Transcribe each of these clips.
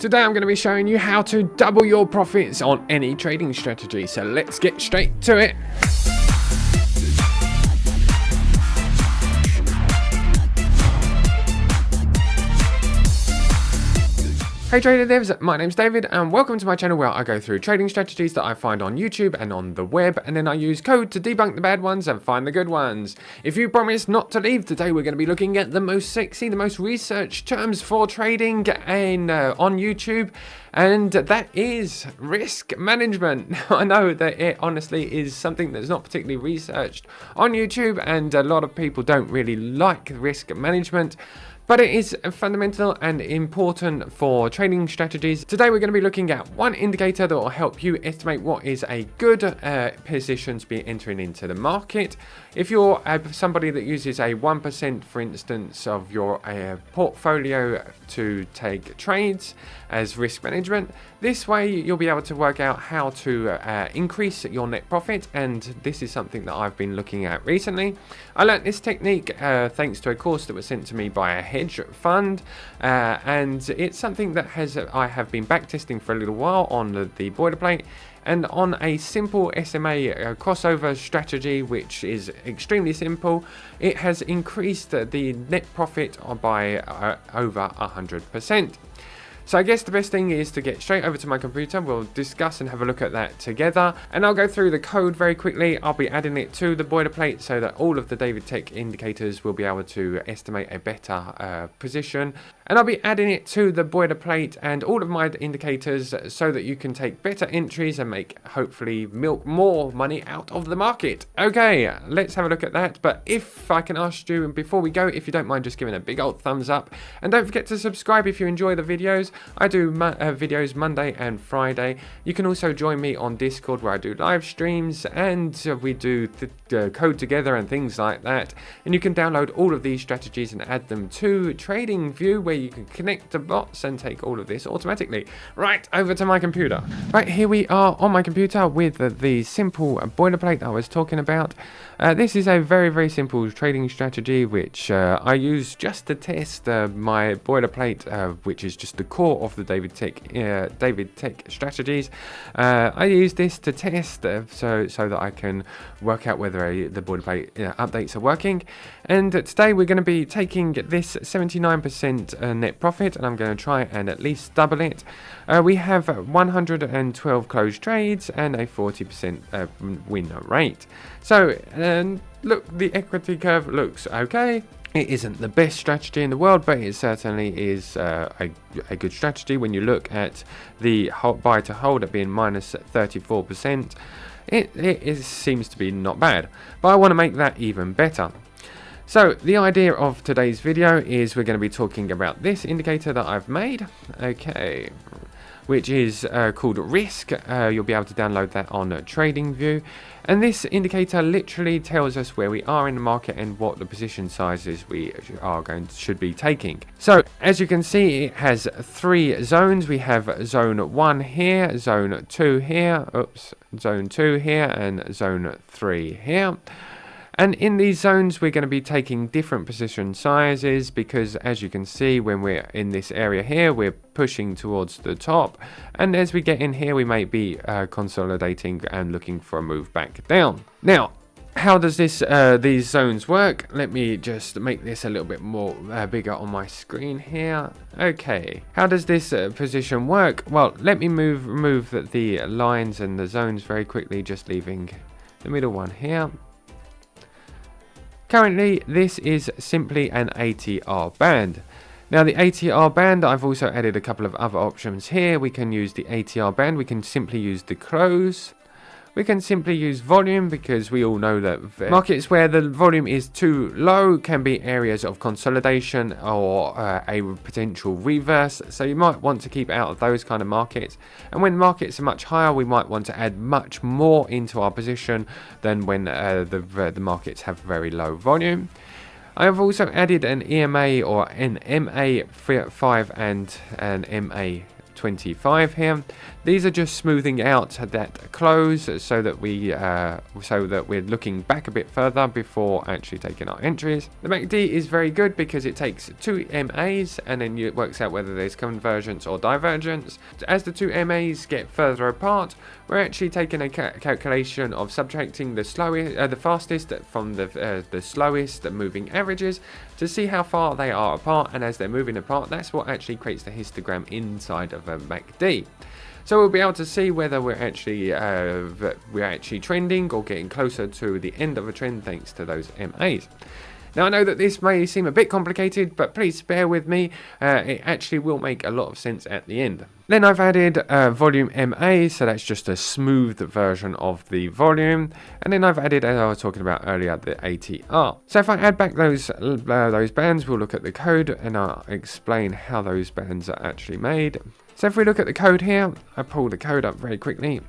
Today I'm going to be showing you how to double your profits on any trading strategy. So let's get straight to it. Hey trader devs, my name's David and welcome to my channel where I go through trading strategies that I find on YouTube and on the web, and then I use code to debunk the bad ones and find the good ones. If you promise not to leave, today we're going to be looking at the most sexy, the most researched terms for trading on YouTube, and that is risk management. I know that it honestly is something that's not particularly researched on YouTube, and a lot of people don't really like risk management. But it is fundamental and important for trading strategies. Today we're going to be looking at one indicator that will help you estimate what is a good position to be entering into the market. If you're somebody that uses a 1%, for instance, of your portfolio to take trades as risk management, this way you'll be able to work out how to increase your net profit, and this is something that I've been looking at recently. I learnt this technique thanks to a course that was sent to me by a hedge fund, and it's something that I have been backtesting for a little while on the boilerplate, and on a simple SMA crossover strategy, which is extremely simple, it has increased the net profit by over 100%. So I guess the best thing is to get straight over to my computer. We'll discuss and have a look at that together, and I'll go through the code very quickly. I'll be adding it to the boilerplate so that all of the David Tech indicators will be able to estimate a better position, and I'll be adding it to the boilerplate and all of my indicators so that you can take better entries and hopefully milk more money out of the market. Okay, let's have a look at that. But if I can ask you before we go, if you don't mind just giving a big old thumbs up, and don't forget to subscribe if you enjoy the videos. I do videos Monday and Friday. You can also join me on Discord where I do live streams, and we do code together and things like that. And you can download all of these strategies and add them to TradingView, where you can connect to bots and take all of this automatically. Right, over to my computer. Right, here we are on my computer with the simple boilerplate that I was talking about. This is a very, very simple trading strategy which I use just to test my boilerplate, which is just the core of the David Tech strategies. I use this to test so that I can work out whether the boilerplate updates are working. And today we're going to be taking this 79% net profit, and I'm going to try and at least double it. We have 112 closed trades and a 40% win rate. So look, the equity curve looks okay. It isn't the best strategy in the world, but it certainly is a good strategy. When you look at the buy to hold at being minus 34%, it seems to be not bad. But I want to make that even better. So the idea of today's video is we're going to be talking about this indicator that I've made, okay, which is called risk. You'll be able to download that on TradingView. And this indicator literally tells us where we are in the market and what the position sizes we should be taking. So as you can see, it has three zones. We have zone 1 here, zone 2 here, zone 2 here, and zone 3 here. And in these zones, we're going to be taking different position sizes because, as you can see, when we're in this area here, we're pushing towards the top. And as we get in here, we may be consolidating and looking for a move back down. Now, how does these zones work? Let me just make this a little bit more bigger on my screen here. Okay, how does this position work? Well, let me remove the lines and the zones very quickly, just leaving the middle one here. Currently, this is simply an ATR band. Now, the ATR band, I've also added a couple of other options here. We can use the ATR band. We can simply use the close. We can simply use volume, because we all know that markets where the volume is too low can be areas of consolidation or a potential reverse. So you might want to keep out of those kind of markets. And when markets are much higher, we might want to add much more into our position than when the markets have very low volume. I have also added an EMA or an MA5 and an MA 25 here. These are just smoothing out that close so that we're looking back a bit further before actually taking our entries. The MACD is very good because it takes 2 MAs and then it works out whether there's convergence or divergence. As the 2 MAs get further apart, we're actually taking a calculation of subtracting the fastest from the slowest moving averages to see how far they are apart, and as they're moving apart, that's what actually creates the histogram inside of a MACD. So we'll be able to see whether we're actually trending or getting closer to the end of a trend thanks to those MAs. Now I know that this may seem a bit complicated, but please bear with me, it actually will make a lot of sense at the end. Then I've added volume MA, so that's just a smooth version of the volume. And then I've added, as I was talking about earlier, the ATR. So if I add back those bands, we'll look at the code and I'll explain how those bands are actually made. So if we look at the code here, I pull the code up very quickly.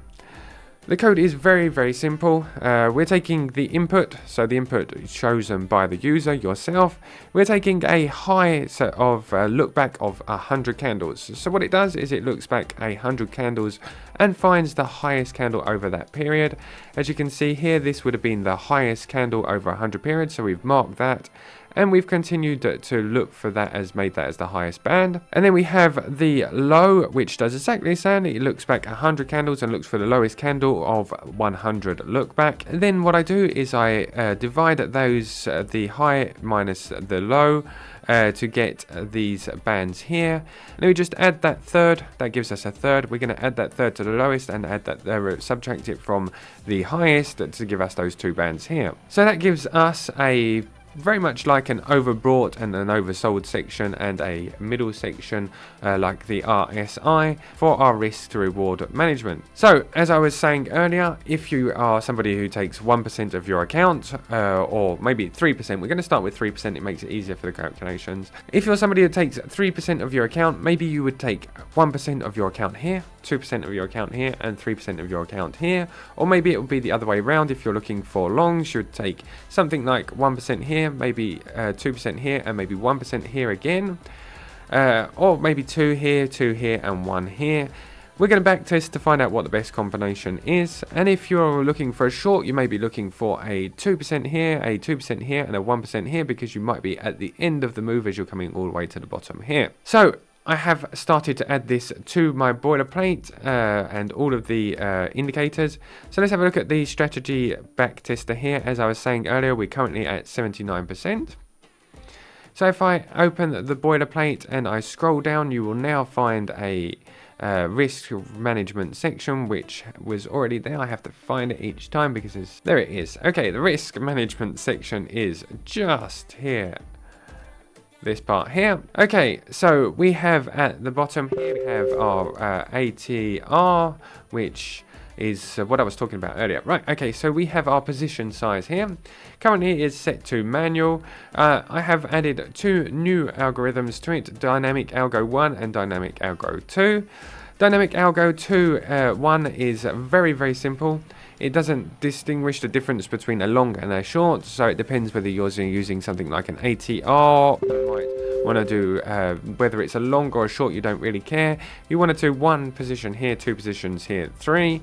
The code is very, very simple. We're taking the input, so the input is chosen by the user, yourself. We're taking a high set of look back of 100 candles. So what it does is it looks back 100 candles and finds the highest candle over that period. As you can see here, this would have been the highest candle over 100 periods, so we've marked that. And we've continued to look for that, made that as the highest band. And then we have the low, which does exactly the same. It looks back 100 candles and looks for the lowest candle of 100 look back. And then what I do is I divide those, the high minus the low, to get these bands here. And then we just add that third, that gives us a third. We're going to add that third to the lowest and add that, subtract it from the highest to give us those 2 bands here. So that gives us a very much like an overbought and an oversold section and a middle section like the RSI for our risk to reward management. So as I was saying earlier, if you are somebody who takes 1% of your account or maybe 3%, we're going to start with 3%, it makes it easier for the calculations. If you're somebody who takes 3% of your account, maybe you would take 1% of your account here, 2% of your account here and 3% of your account here, or maybe it would be the other way around. If you're looking for longs, you'd take something like 1% here, maybe 2% here and maybe 1% here again, or maybe 2 here and 1 here. We're going to backtest to find out what the best combination is, and if you're looking for a short, you may be looking for a 2% here, a 2% here and a 1% here, because you might be at the end of the move as you're coming all the way to the bottom here. So I have started to add this to my boilerplate and all of the indicators. So let's have a look at the strategy backtester here. As I was saying earlier, we're currently at 79%. So if I open the boilerplate and I scroll down, you will now find a risk management section, which was already there. I have to find it each time because there it is. Okay, the risk management section is just here. This part here. Okay, so we have at the bottom here, we have our ATR, which is what I was talking about earlier. Right, okay, so we have our position size here. Currently it is set to manual. I have added 2 new algorithms to it, Dynamic Algo 1 and Dynamic Algo 2. Dynamic Algo 2, 1 is very, very simple. It doesn't distinguish the difference between a long and a short, so it depends whether you're using something like an ATR. You might want to do, whether it's a long or a short, you don't really care. You want to do 1 position here, 2 positions here, 3.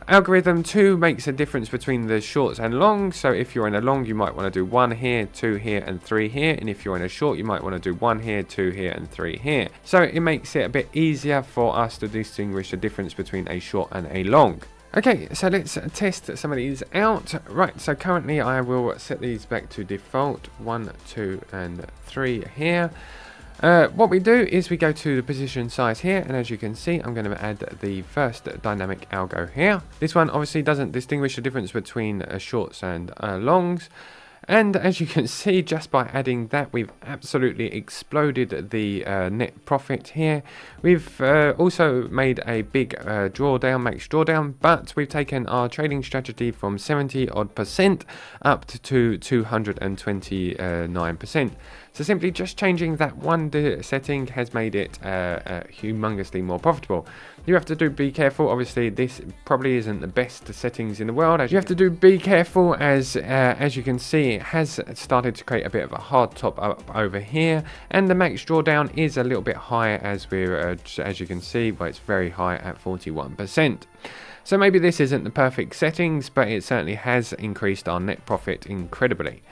Algorithm 2 makes a difference between the shorts and longs, so if you're in a long, you might want to do 1 here, 2 here, and 3 here, and if you're in a short, you might want to do 1 here, 2 here, and 3 here. So it makes it a bit easier for us to distinguish the difference between a short and a long. Okay, so let's test some of these out. Right, so currently I will set these back to default, 1, 2, and 3 here. What we do is we go to the position size here, and as you can see, I'm going to add the first dynamic algo here. This one obviously doesn't distinguish the difference between shorts and longs. And as you can see, just by adding that, we've absolutely exploded the net profit here. We've also made a big drawdown, max drawdown, but we've taken our trading strategy from 70% up to 229%. So simply just changing that one setting has made it humongously more profitable. You have to be careful. Obviously, this probably isn't the best settings in the world. You have to be careful as you can see it has started to create a bit of a hard top up over here, and the max drawdown is a little bit higher as you can see, but it's very high at 41%. So maybe this isn't the perfect settings, but it certainly has increased our net profit incredibly.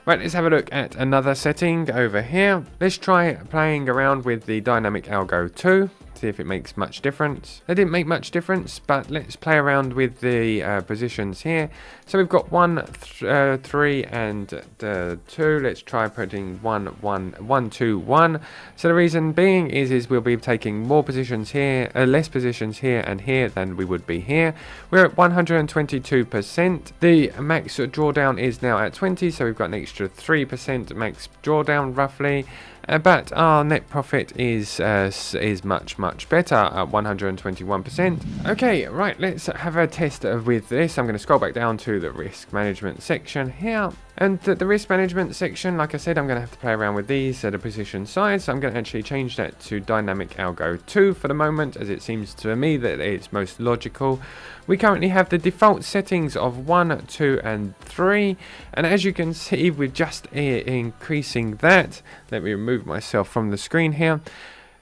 Right, let's have a look at another setting over here. Let's try playing around with the dynamic algo 2. See if it makes much difference. It didn't make much difference, but let's play around with the positions here. So we've got 1, 3, and 2. Let's try putting 1, 1, 1, 2, 1. So the reason being is we'll be taking more positions here, less positions here and here than we would be here. We're at 122%. The max drawdown is now at 20, so we've got an extra 3% max drawdown roughly. But our net profit is much better at 121%. Okay, right, let's have a test with this. I'm going to scroll back down to the risk management section here. And the risk management section, like I said, I'm going to have to play around with these at the position size. So I'm going to actually change that to dynamic algo 2 for the moment, as it seems to me that it's most logical. We currently have the default settings of 1, 2, and 3. And as you can see, we're just increasing that. Let me remove myself from the screen here.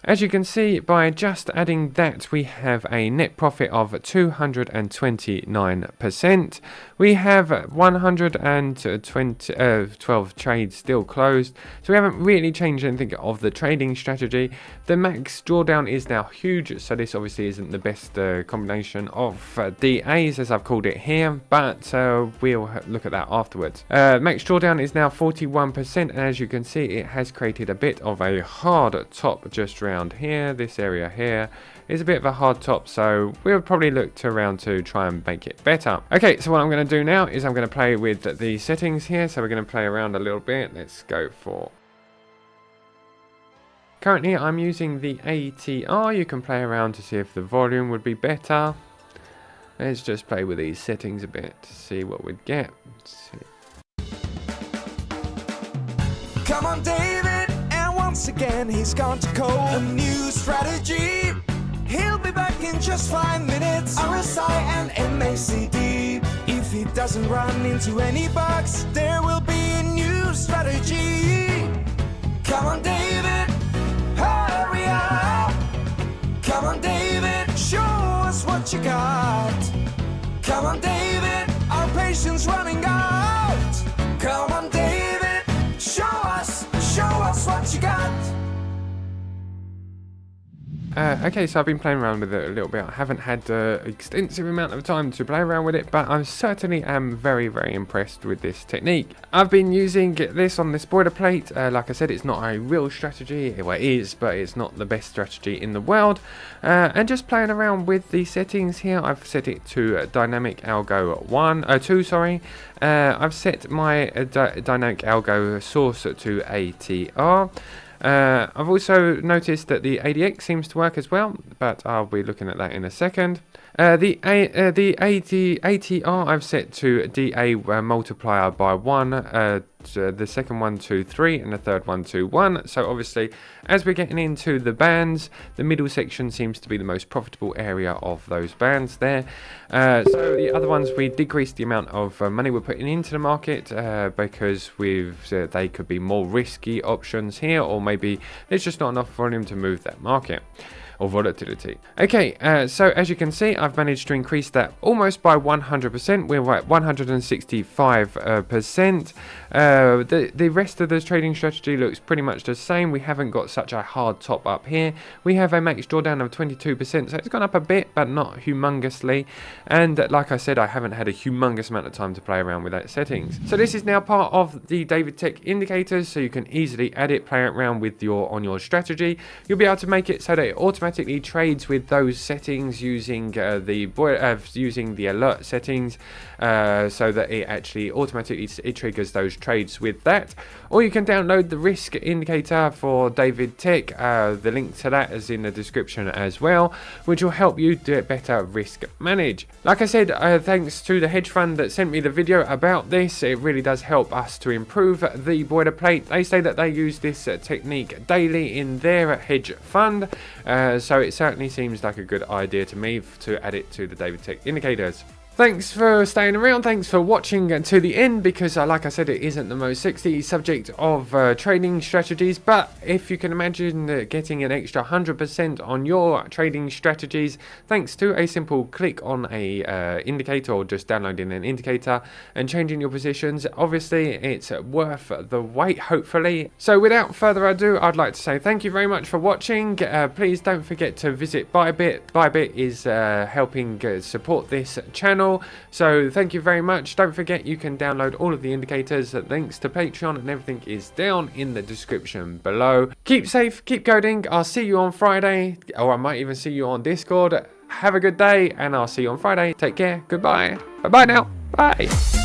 As you can see, by just adding that, we have a net profit of 229%. We have 112 trades still closed, so we haven't really changed anything of the trading strategy. The max drawdown is now huge, so this obviously isn't the best combination of DAs, as I've called it here, but we'll look at that afterwards. Max drawdown is now 41%, and as you can see, it has created a bit of a hard top just around here. This area here is a bit of a hard top, so we'll probably look to round 2 try and make it better. Okay, so what I'm going to do now is I'm going to play with the settings here. So we're going to play around a little bit. Let's go for... Currently I'm using the ATR. You can play around to see if the volume would be better. Let's just play with these settings a bit to see what we'd get. Let's see. Come on, David, and once again he's gone to code a new strategy. He'll be back in just 5 minutes. RSI and MACD. If he doesn't run into any bugs, there will be a new strategy. Come on, David, hurry up. Come on, David, show us what you got. Come on, David, our patience running out. Come on, David, show us what you got. Okay, so I've been playing around with it a little bit. I haven't had an extensive amount of time to play around with it, but I certainly am very impressed with this technique. I've been using this on this boilerplate. Like I said, it's not a real strategy. Well, it is, but it's not the best strategy in the world. And just playing around with the settings here, I've set it to dynamic algo 2, sorry. I've set my dynamic algo source to ATR. I've also noticed that the ADX seems to work as well, but I'll be looking at that in a second. The ATR I've set to DA multiplier by 1, the second one to 3, and the third one to 1. So obviously, as we're getting into the bands, the middle section seems to be the most profitable area of those bands there. So the other ones, we decreased the amount of money we're putting into the market because they could be more risky options here, or maybe there's just not enough volume to move that market. Or volatility. Okay, so as you can see, I've managed to increase that almost by 100%. We're at 165%. The rest of the trading strategy looks pretty much the same. We haven't got such a hard top up here. We have a max drawdown of 22%, so it's gone up a bit, but not humongously. And like I said, I haven't had a humongous amount of time to play around with that settings. So this is now part of the David Tech indicators, so you can easily add it, play around with on your strategy. You'll be able to make it so that it automatically trades with those settings using the alert settings, so that it actually automatically triggers those trades with that. Or you can download the risk indicator for David Tech. The link to that is in the description as well, which will help you do it better risk manage. Like I said, thanks to the hedge fund that sent me the video about this, it really does help us to improve the boilerplate. They say that they use this technique daily in their hedge fund, so it certainly seems like a good idea to me to add it to the David Tech indicators. Thanks for staying around, thanks for watching to the end, because like I said, it isn't the most sexy subject of trading strategies, but if you can imagine getting an extra 100% on your trading strategies thanks to a simple click on a indicator, or just downloading an indicator and changing your positions, obviously it's worth the wait, hopefully. So without further ado, I'd like to say thank you very much for watching. Please don't forget to visit Bybit. Bybit is helping support this channel. So thank you very much. Don't forget you can download all of the indicators, links to Patreon and everything is down in the description below. Keep safe, keep coding. I'll see you on Friday, or I might even see you on Discord. Have a good day and I'll see you on Friday. Take care. Goodbye. Bye bye now. Bye.